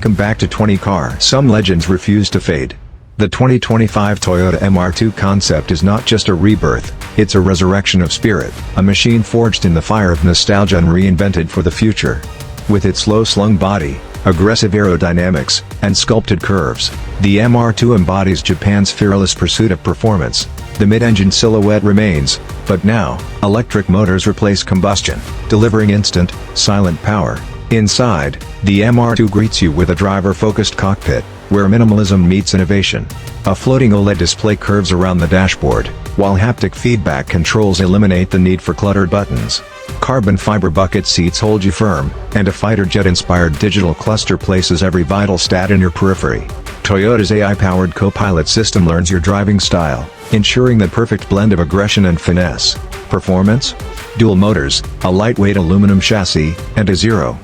Welcome back to 20 Car. Some legends refuse to fade. The 2025 Toyota MR2 Concept is not just a rebirth, it's a resurrection of spirit, a machine forged in the fire of nostalgia and reinvented for the future. With its low-slung body, aggressive aerodynamics, and sculpted curves, the MR2 embodies Japan's fearless pursuit of performance. The mid-engine silhouette remains, but now, electric motors replace combustion, delivering instant, silent power. Inside, the MR2 greets you with a driver-focused cockpit, where minimalism meets innovation. A floating OLED display curves around the dashboard, while haptic feedback controls eliminate the need for cluttered buttons. Carbon fiber bucket seats hold you firm, and a fighter jet-inspired digital cluster places every vital stat in your periphery. Toyota's AI-powered co-pilot system learns your driving style, ensuring the perfect blend of aggression and finesse. Performance? Dual motors, a lightweight aluminum chassis, and a 0-100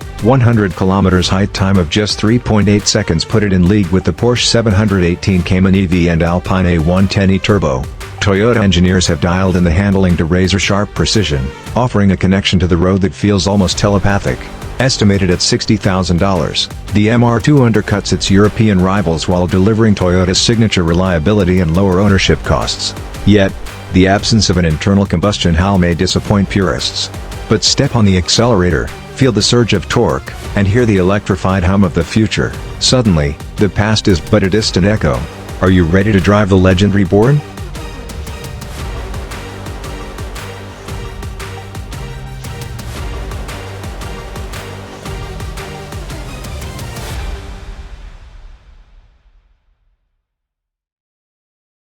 km height time of just 3.8 seconds put it in league with the Porsche 718 Cayman EV and Alpine A110e Turbo. Toyota engineers have dialed in the handling to razor-sharp precision, offering a connection to the road that feels almost telepathic. Estimated at $60,000, the MR2 undercuts its European rivals while delivering Toyota's signature reliability and lower ownership costs. Yet, the absence of an internal combustion HAL may disappoint purists. But step on the accelerator, feel the surge of torque, and hear the electrified hum of the future. Suddenly, the past is but a distant echo. Are you ready to drive the legend reborn?